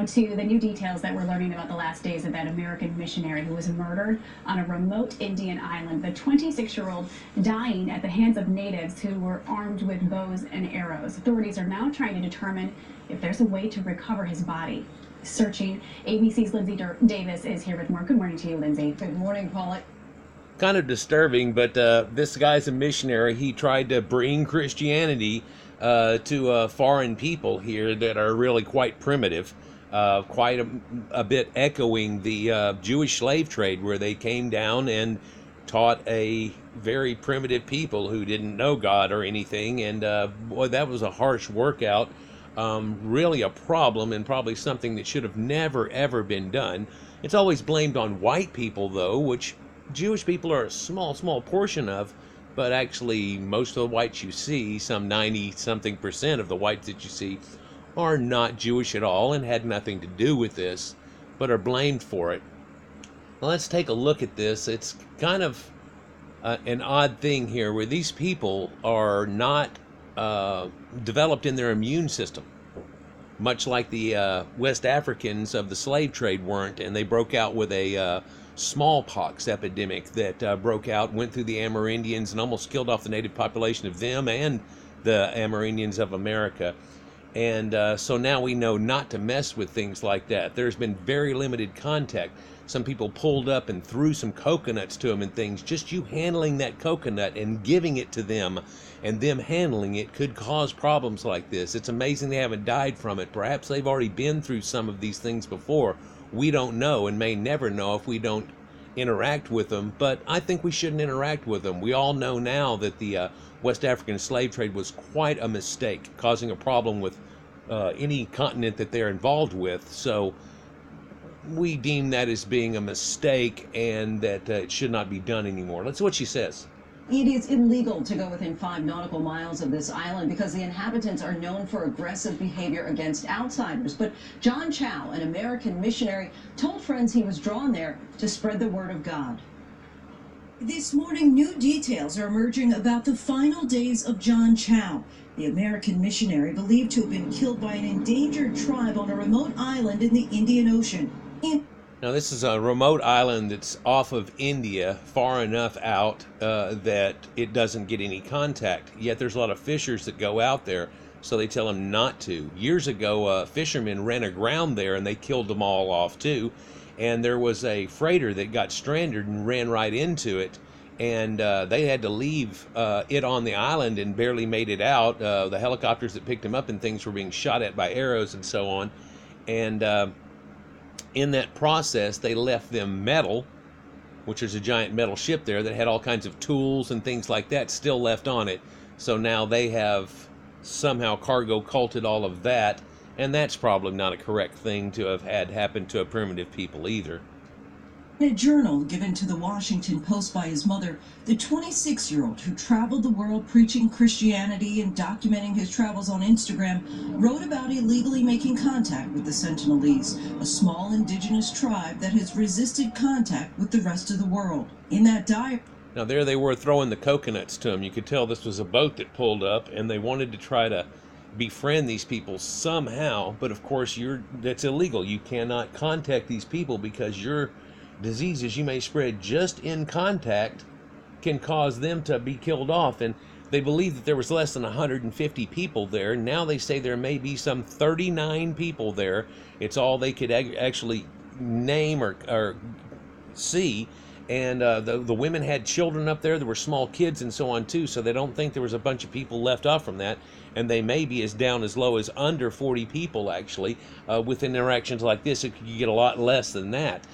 To the new details that we're learning about the last days of that American missionary who was murdered on a remote Indian island. The 26-year-old dying at the hands of natives who were armed with bows and arrows. Authorities are now trying to determine if there's a way to recover his body. Searching. ABC's Lindsay Davis is here with more. Good morning to you, Lindsay. Good morning, Paula. Kind of disturbing, but this guy's a missionary. He tried to bring Christianity to foreign people here that are really quite primitive. Quite a bit echoing the Jewish slave trade, where they came down and taught a very primitive people who didn't know God or anything, and boy, that was a harsh workout. Really a problem, and probably something that should have never ever been done. It's always blamed on white people, though, which Jewish people are a small portion of, but actually most of the whites you see, some 90-something% of the whites that you see, are not Jewish at all and had nothing to do with this, but are blamed for it. Well, let's take a look at this. It's kind of an odd thing here, where these people are not developed in their immune system, much like the West Africans of the slave trade weren't, and they broke out with a smallpox epidemic that broke out, went through the Amerindians, and almost killed off the native population of them and the Amerindians of America. And so now we know not to mess with things like that. There's been very limited contact. Some people pulled up and threw some coconuts to them and things. Just you handling that coconut and giving it to them and them handling it could cause problems like this. It's amazing they haven't died from it. Perhaps they've already been through some of these things before. We don't know and may never know if we don't interact with them, but I think we shouldn't interact with them. We all know now that the West African slave trade was quite a mistake, causing a problem with any continent that they're involved with. So we deem that as being a mistake, and that it should not be done anymore. That's what she says. It is illegal to go within 5 nautical miles of this island because the inhabitants are known for aggressive behavior against outsiders. But John Chau, an American missionary, told friends he was drawn there to spread the word of God. This morning, new details are emerging about the final days of John Chau, the American missionary believed to have been killed by an endangered tribe on a remote island in the Indian Ocean. Now, this is a remote island that's off of India, far enough out that it doesn't get any contact. Yet there's a lot of fishers that go out there, so they tell them not to. Years ago, fishermen ran aground there, and they killed them all off too. And there was a freighter that got stranded and ran right into it, and they had to leave it on the island and barely made it out. The helicopters that picked them up and things were being shot at by arrows and so on. And in that process, they left them metal, which is a giant metal ship there that had all kinds of tools and things like that still left on it. So now they have somehow cargo culted all of that, and that's probably not a correct thing to have had happen to a primitive people either. In a journal given to the Washington Post by his mother, the 26-year-old who traveled the world preaching Christianity and documenting his travels on Instagram wrote about illegally making contact with the Sentinelese, a small indigenous tribe that has resisted contact with the rest of the world. In that diary, now there they were throwing the coconuts to them. You could tell this was a boat that pulled up, and they wanted to try to befriend these people somehow, but of course that's illegal. You cannot contact these people because your diseases you may spread just in contact can cause them to be killed off. And they believe that there was less than 150 people there. Now they say there may be some 39 people there. It's all they could actually name or see. And the women had children up there. There were small kids and so on too, so they don't think there was a bunch of people left off from that. And they may be as down as low as under 40 people actually. With interactions like this, it could get a lot less than that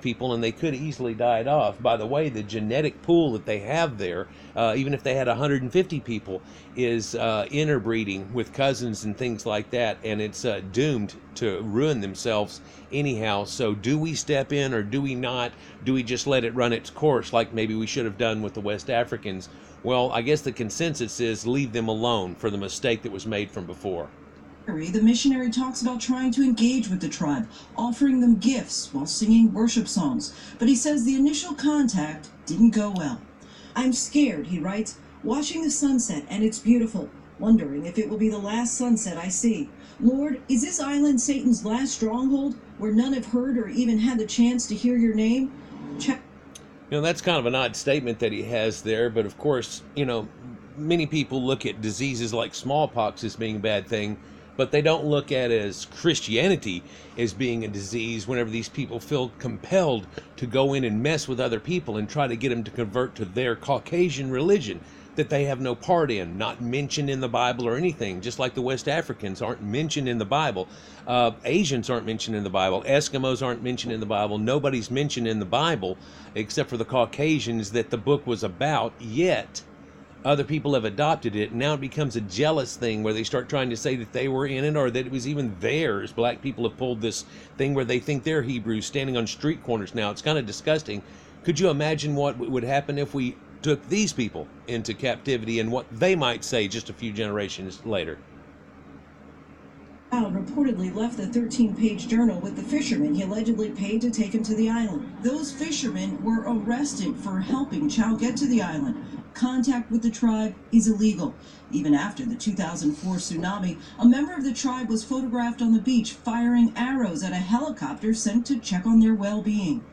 people, and they could easily died off. By the way, the genetic pool that they have there, even if they had 150 people, is interbreeding with cousins and things like that, and it's doomed to ruin themselves anyhow. So do we step in or do we not? Do we just let it run its course like maybe we should have done with the West Africans? Well, I guess the consensus is leave them alone for the mistake that was made from before. The missionary talks about trying to engage with the tribe, offering them gifts while singing worship songs, but he says the initial contact didn't go well. "I'm scared," he writes, "watching the sunset, and it's beautiful. wondering if it will be the last sunset I see. Lord, is this island Satan's last stronghold, where none have heard or even had the chance to hear your name? That's kind of an odd statement that he has there, but of course, many people look at diseases like smallpox as being a bad thing, but they don't look at as Christianity as being a disease whenever these people feel compelled to go in and mess with other people and try to get them to convert to their Caucasian religion that they have no part in, not mentioned in the Bible or anything, just like the West Africans aren't mentioned in the Bible. Asians aren't mentioned in the Bible. Eskimos aren't mentioned in the Bible. Nobody's mentioned in the Bible except for the Caucasians that the book was about, yet other people have adopted it, and now it becomes a jealous thing where they start trying to say that they were in it or that it was even theirs. Black people have pulled this thing where they think they're Hebrews standing on street corners now. It's kind of disgusting. Could you imagine what would happen if we took these people into captivity and what they might say just a few generations later? Chau reportedly left the 13-page journal with the fishermen he allegedly paid to take him to the island. Those fishermen were arrested for helping Chau get to the island. Contact with the tribe is illegal. Even after the 2004 tsunami, a member of the tribe was photographed on the beach firing arrows at a helicopter sent to check on their well-being.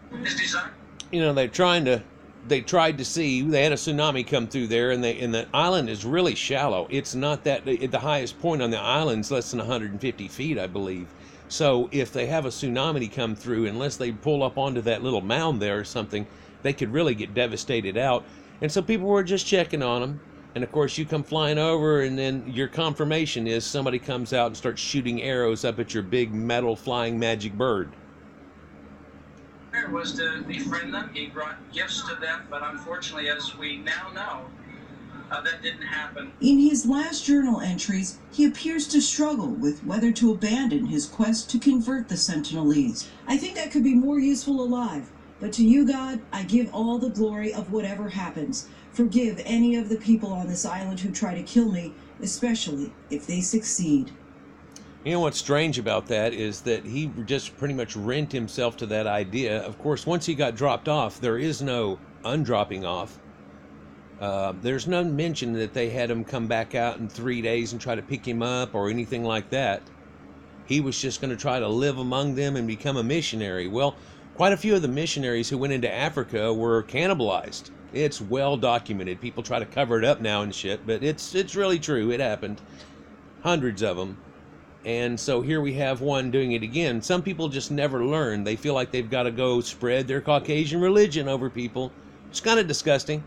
They tried to see, they had a tsunami come through there, and the island is really shallow. It's not that, at the highest point on the island's less than 150 feet, I believe. So if they have a tsunami come through, unless they pull up onto that little mound there or something, they could really get devastated out. And so people were just checking on them. And of course you come flying over, and then your confirmation is somebody comes out and starts shooting arrows up at your big metal flying magic bird. Was to befriend them. He brought gifts to them, but unfortunately, as we now know, that didn't happen. In his last journal entries, he appears to struggle with whether to abandon his quest to convert the Sentinelese. I think I could be more useful alive, but to you, God, I give all the glory of whatever happens. Forgive any of the people on this island who try to kill me, especially if they succeed. What's strange about that is that he just pretty much rent himself to that idea. Of course, once he got dropped off, there is no undropping off. There's no mention that they had him come back out in 3 days and try to pick him up or anything like that. He was just going to try to live among them and become a missionary. Well, quite a few of the missionaries who went into Africa were cannibalized. It's well documented. People try to cover it up now and shit, but it's really true. It happened. Hundreds of them. And so here we have one doing it again. Some people just never learn. They feel like they've got to go spread their Caucasian religion over people. It's kind of disgusting.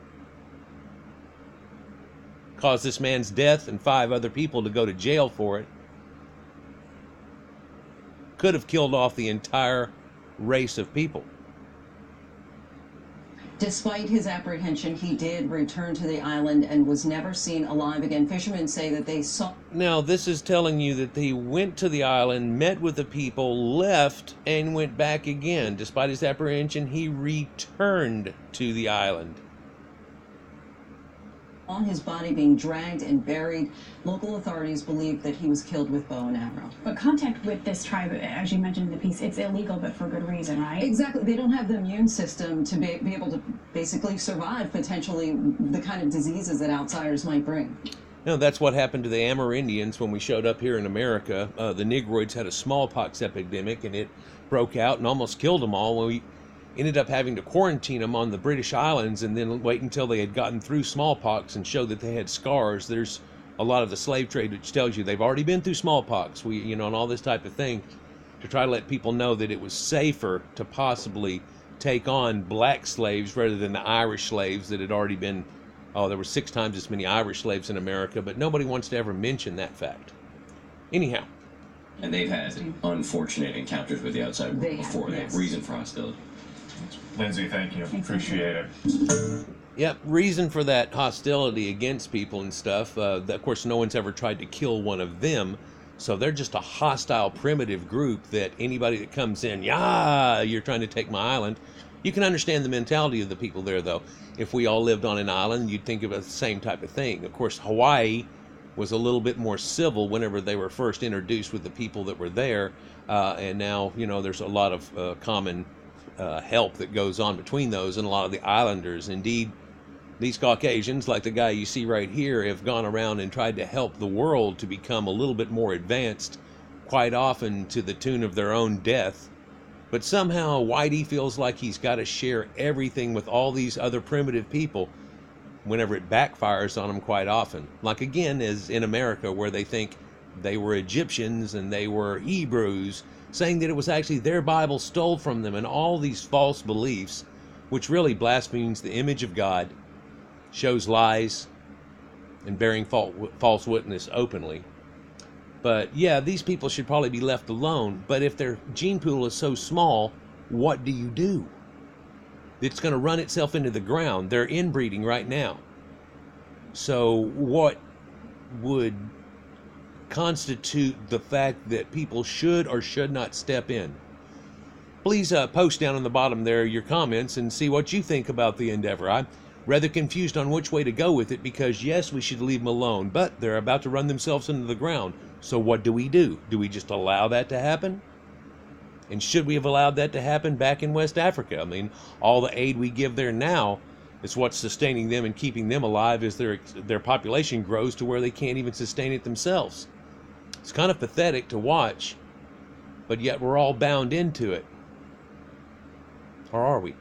Caused this man's death and 5 other people to go to jail for it. Could have killed off the entire race of people. Despite his apprehension, he did return to the island and was never seen alive again. Fishermen say that they saw... Now, this is telling you that he went to the island, met with the people, left, and went back again. Despite his apprehension, he returned to the island. On his body being dragged and buried, local authorities believe that he was killed with bow and arrow. But contact with this tribe, as you mentioned in the piece, it's illegal, but for good reason, right? Exactly. They don't have the immune system to be able to basically survive potentially the kind of diseases that outsiders might bring. That's what happened to the Amerindians when we showed up here in America. The Negroids had a smallpox epidemic, and it broke out and almost killed them all. We ended up having to quarantine them on the British Islands and then wait until they had gotten through smallpox and show that they had scars. There's a lot of the slave trade which tells you they've already been through smallpox, and all this type of thing, to try to let people know that it was safer to possibly take on black slaves rather than the Irish slaves that had already been, there were 6 times as many Irish slaves in America, but nobody wants to ever mention that fact. Anyhow. And they've had unfortunate encounters with the outside world before. They have reason for hostility. Lindsay, thank you. Appreciate it. Yep, reason for that hostility against people and stuff. Of course, no one's ever tried to kill one of them, so they're just a hostile, primitive group that anybody that comes in, you're trying to take my island. You can understand the mentality of the people there, though. If we all lived on an island, you'd think of it the same type of thing. Of course, Hawaii was a little bit more civil whenever they were first introduced with the people that were there, and now, there's a lot of common help that goes on between those and a lot of the islanders. Indeed, These Caucasians, like the guy you see right here, have gone around and tried to help the world to become a little bit more advanced, quite often to the tune of their own death. But somehow Whitey feels like he's got to share everything with all these other primitive people whenever it backfires on them quite often. Like again, as in America, where they think they were Egyptians and they were Hebrews, saying that it was actually their Bible stole from them, and all these false beliefs, which really blasphemes the image of God, shows lies, and bearing false witness openly. But yeah, these people should probably be left alone. But if their gene pool is so small, what do you do? It's going to run itself into the ground. They're inbreeding right now. So what would constitute the fact that people should or should not step in? Please post down on the bottom there your comments and see what you think about the endeavor. I'm rather confused on which way to go with it, because yes, we should leave them alone, but they're about to run themselves into the ground. So what do we do? Do we just allow that to happen? And should we have allowed that to happen back in West Africa? I mean, all the aid we give there now is what's sustaining them and keeping them alive as their population grows to where they can't even sustain it themselves. It's kind of pathetic to watch, but yet we're all bound into it. Or are we?